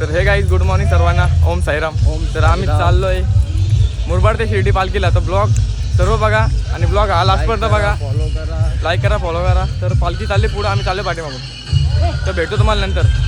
तर हे guys good morning सर्वांना. ओम साईराम. तर आम्ही चाललोय मुरबाड ते शिर्डी पालखीला. तर ब्लॉग सर्व बघा आणि ब्लॉग हा लास्टपर्यंत बघा, लाईक करा, फॉलो करा. तर पालखी चालली पुढे, आम्ही चाललो पाठीमागून. तर भेटू तुम्हाला नंतर.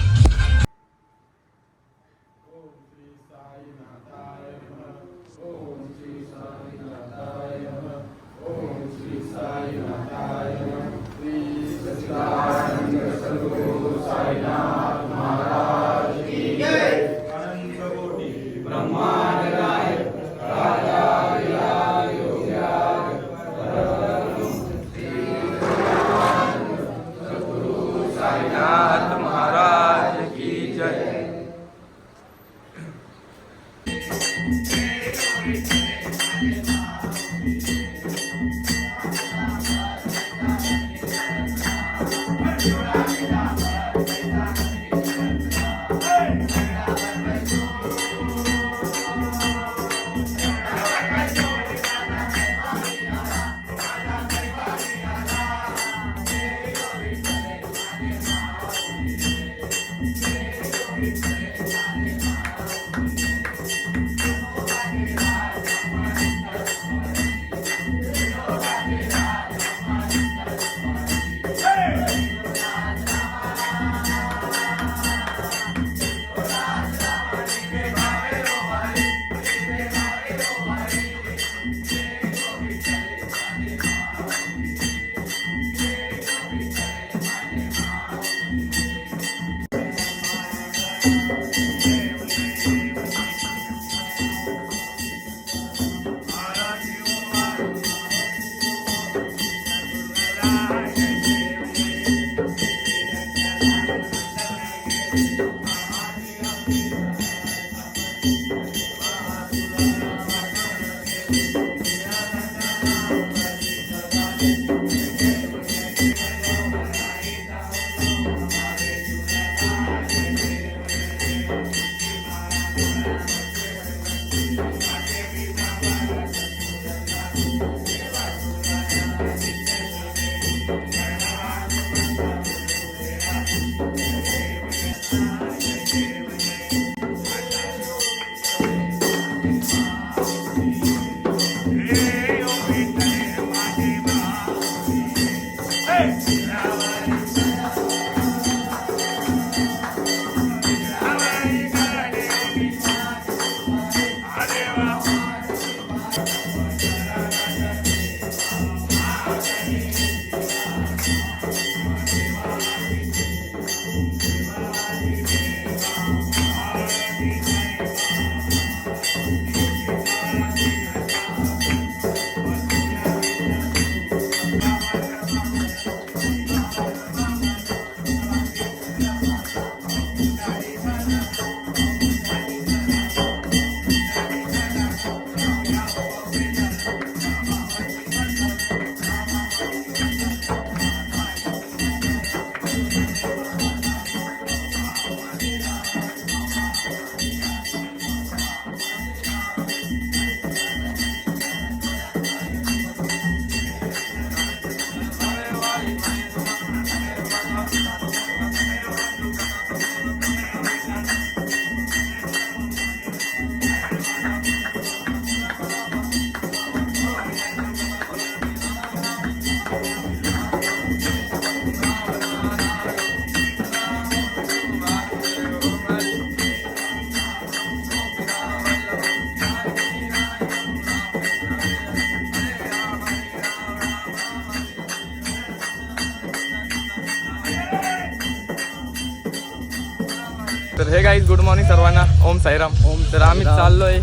तर हे गाईज गुड मॉर्निंग सर्वांना. ओम साईराम. तर आम्ही चाललोय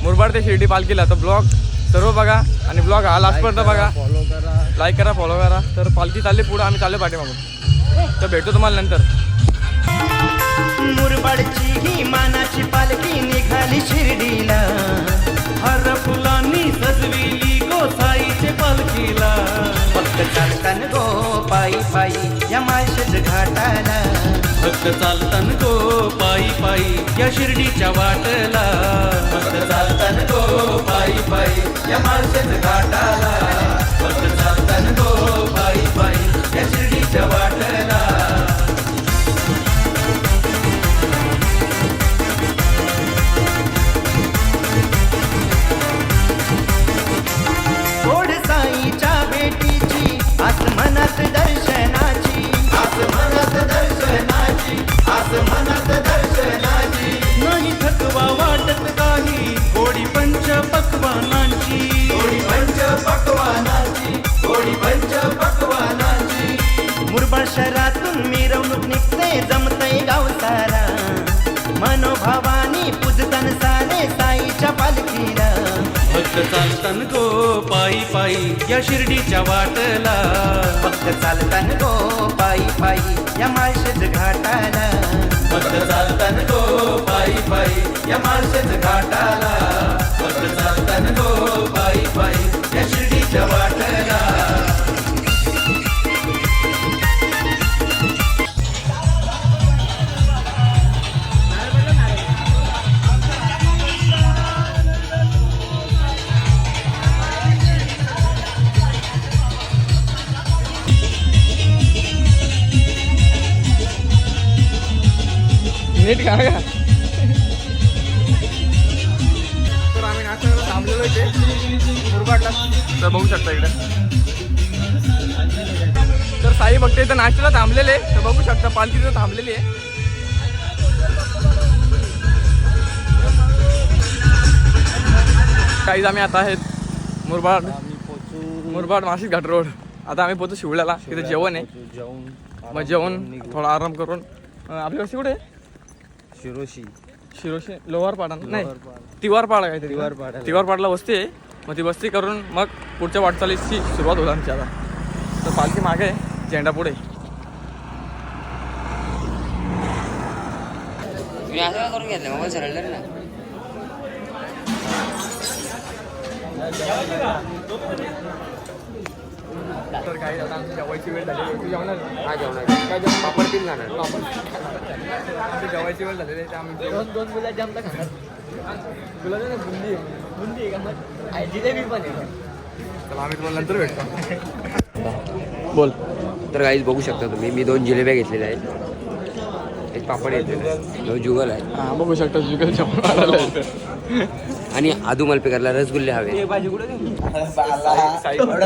मुरबाड ते शिर्डी पालखीला. तर ब्लॉग सर्व बघा आणि ब्लॉग हा लास्टपर्यंत बघा, लाईक करा, फॉलो करा. तर पालखी चालली पुढे, आम्ही चाललो पाठीमागून. तर भेटू तुम्हाला नंतर. मुरबाडची ही मानाची पालखी निघाली शिर्डीला, हर फुलांनी सजविली गोसाईचे पालखीला. फक्त चालतान गो पायी पायी या माळशेज घाटाला, फक्त चालतान गो पायी पायी या शिर्डीच्या वाटला. फक्त चालतान गो पायी पायी या माळशेज घाटाला, फक्त चालतान गो पायी पायी या शिर्डीच्या वाटला. चालतन गो पायी पायी या शिर्डीच्या वाटला, फक्त चालतन गो पायी पायी या माळशेज घाटाला, फक्त चालतन गो पायी पायी या माळशेज घाटाला, फक्त चालतन गो पायी पायी या शिर्डीच्या वाटला. नीट का तर आम्ही नाश्ता थांबलेलो इथे मुरबाडला, तर बघू शकता इकडे. तर साई भक्त इथं नाश्त्याला थांबलेले, तर बघू शकता पालखी तिथं थांबलेली आहे. काहीच आम्ही आता आहेत मुरबाड नाशिक घाट रोड. आता आम्ही पोहोचू शिवल्याला, तिथे जेवण आहे. मग जेवण थोडा आराम करून आपल्या वस्ती कुठे आहे? शिरोशी लोहारपाडा नाही तिवारपाडा काहीतरी तिवारपाडला वस्ती आहे. मग ती वस्ती करून मग पुढच्या वाटचालीची सुरुवात होईल आमची आता. तर पालखी मागे आहे, झेंडा पुढे. करून घेतलं मोबाईल सरळ ना. तर काही आता आमची जेवायची वेळ झाली. तू जेवणार? हा जेवणार काय जेवण पापड पिन खाणार. आमची जेवायची वेळ झालेली आहे. आम्ही दोन गुलाबजाम तर खाणार. गुलाबजाम बुंदी बुंदी आहे का? मग जिलेबी पण आहे. चला आम्ही तुम्हाला नंतर भेटतो. बोल. तर काहीच बघू शकता तुम्ही, मी 2 जिलेब्या घेतलेल्या आहेत, एक पापड घेतलेला आहे, 2 जुगल आहे. हां बघू शकता जुगल जेवण. आणि आदू मलपेकरला रसगुल्ले हवे.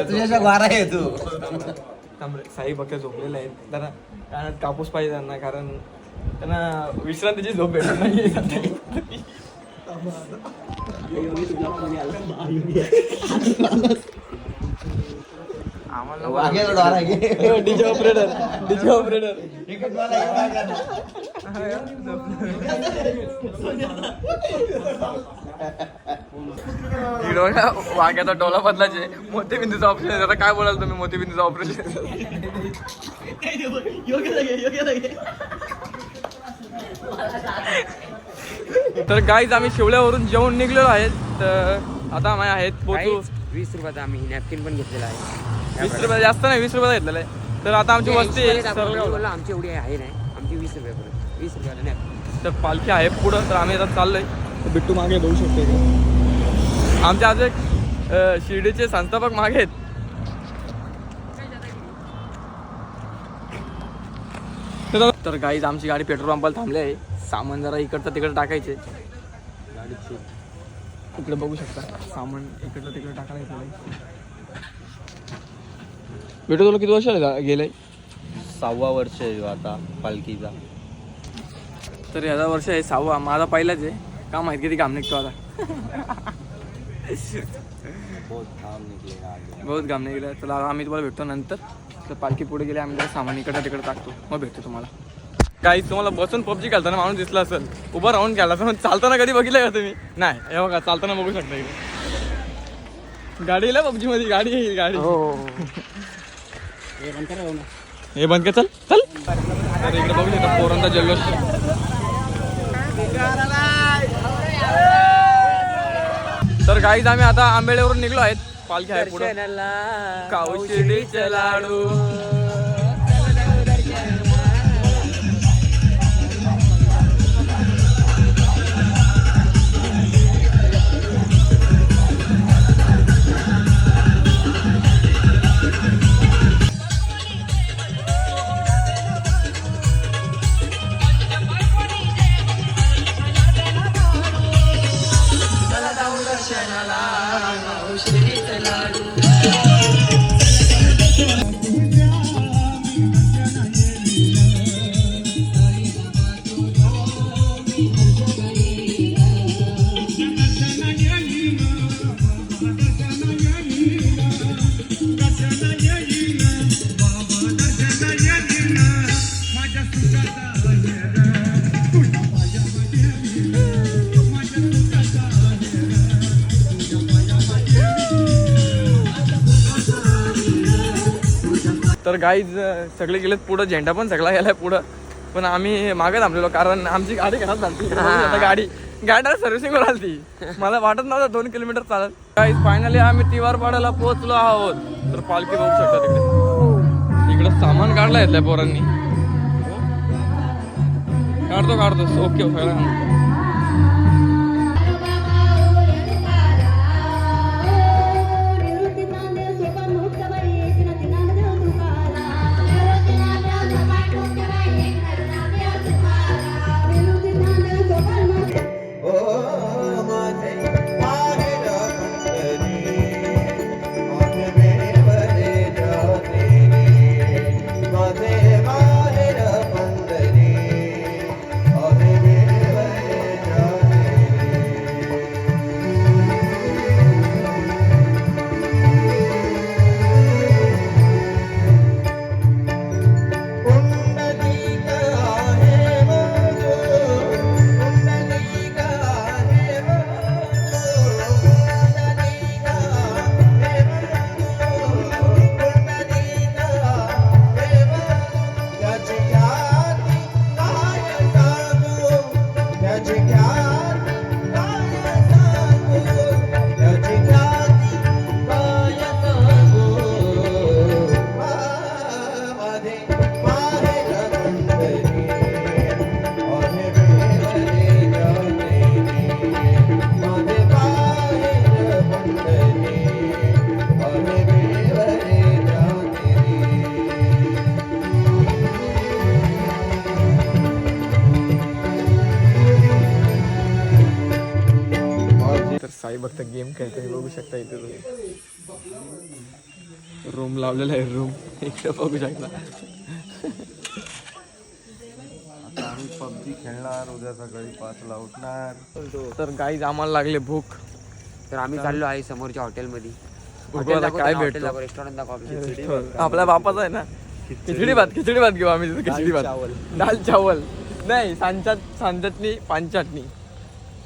तुझ्या वारा आहे तू. साई भक्त झोपलेले आहेत. त्यांना कानात कापूस पाहिजे त्यांना, कारण त्यांना विश्रांतीची झोप भेटत नाही. डीजे ऑपरेटर वाघ्याचा डोला बदलाचे मोतीबिंदूचं ऑपरेशन. आता काय बोलाल तुम्ही मोतीबिंदूचं ऑपरेशन? तर गाईज आम्ही शिवल्यावरून जेवण निघलेलो आहेत. तर आता आम्ही आहेत पोचू. 20 रुपयाचा आम्ही नॅपकिन पण घेतलेला आहे. 20 रुपये जास्त नाही, 20 रुपयाचा घेतलेला आहे. तर आता आमची वस्ती बोलला आमची एवढी आहे नाही, आमची 20 रुपये पर्यंत 20 रुपयाला नॅपकिन. तर पालखी आहे पुढं. तर आम्ही आता चाललोय. बिट्टू मागे बघू शकतो. आमच्या आज एक शिर्डीचे संस्थापक मागे आहेत. तर गाईज आमची गाडी पेट्रोल पंपाला थांबली आहे. सामान जरा इकडचं तिकडं टाकायचे. गाडीची इकडे बघू शकता सामान इकडलं तिकडं टाकायला घेतलेलं. बेटू तुला किती वर्ष गेलंय? 6वा वर्ष आहे आता पालखीचा. तर ह्याचा वर्ष आहे 6वा. माझा पहिलाच आहे. का माहित किती काम निघतो आता. बहुत काम निघलं. चला आम्ही तुम्हाला भेटतो नंतर. तर पालखी पुढे गेले आम्ही सामान इकडं तिकडं टाकतो, मग भेटतो तुम्हाला. काही तुम्हाला बसून पबजी खेळताना माणूस दिसला असेल, उभं राहून खेळला तर चालताना कधी बघितलं का तुम्ही? नाही. हे बघा चालताना बघू शकता इकडे गाडी येईल पबजी मध्ये. गाडी येईल गाडी. हे बंद कर. चल चल. तर इकडे बघू शकता पोरांचा जल्लोष. तर गाईज आम्ही आता आंबेड्यावरून निघलो आहेत. पालखी आहे पुढे. काऊ शिर्डीचे लाडू. तर गाईज सगळे गेलेत पुढं, झेंडा पण सगळा गेलाय पुढं, पण आम्ही मागे थांबलेलो कारण आमची गाडी घरात झाली. आता गाड्या सर्व्हिसिंगवर आली. मला वाटत नव्हतं 2 किलोमीटर चालत. गाईज फायनली आम्ही तिवारपाड्याला पोहोचलो आहोत. तर पालखी बघू शकता तिकडे सामान काढलं येतलंय पोरांनी. काढतो ओके सगळं. साई भक्त गेम खेळतोय बघू शकता. इथे रूम लावलेला आहे. रूम इकडे बघू शकता. आता आम्ही पबजी खेळणार, उद्या सकाळी 5ला उठणार. तर गाईज आम्हाला लागले भूक. तर आम्ही चाललो आहे समोरच्या हॉटेलमध्ये. भूकला काय भेटतो रेस्टॉरंट दाखव. आपल्या बापाचा आहे ना. खिचडी भात घेऊ आम्ही तिथे. खिचडी भात, दाल चावल नाही, सांचटणी पानचटणी.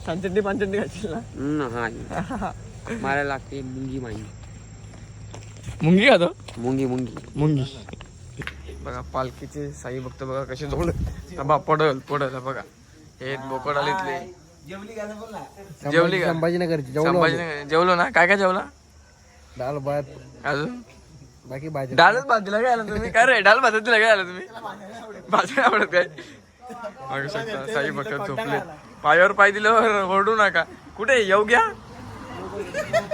सांचटणी पानचटणी खायची ना. हा मला लागते मुंगी माई. मुंगी खातो. मुंगी बघा पालखीचे साई भक्त बघा कसे जोड पडल बघा. हे बोकड आले इथले. जेवली का? संभाजीनगरची जेवलो ना. काय जेवला? दाल भात अजून बाकी भाजी. डालच भात दिला काय आला तुम्ही? काय रे डाल भात दिला काय आला तुम्ही? भाजी आवडत काय? बघू शकता साई भक्त झोपले. पायावर पाय दिल्यावर ओरडू नका. कुठे येऊ घ्या?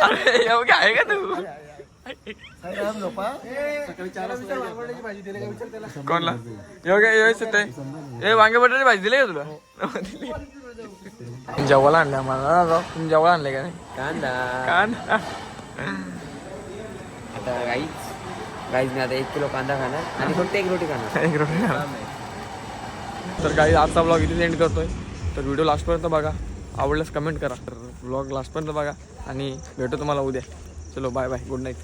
अरे येऊ घ्या आहे का तू? कोणला येऊ घ्या? हे वांगे बटाटे भाजी दिले का तुला? जेवायला आणलं मला. तुम्ही जेवायला आणले का नाही? कांदा. आता गाईज मी आता 1 किलो कांदा खाणार आणि फक्त 1 रोटी खाणार. तर काही आजचा ब्लॉग इथे एंड करतोय. तर व्हिडिओ लास्टपर्यंत बघा. आवडल्यास कमेंट करा. तर ब्लॉग लास्टपर्यंत बघा आणि भेटू तुम्हाला उद्या. चलो बाय बाय. Good night.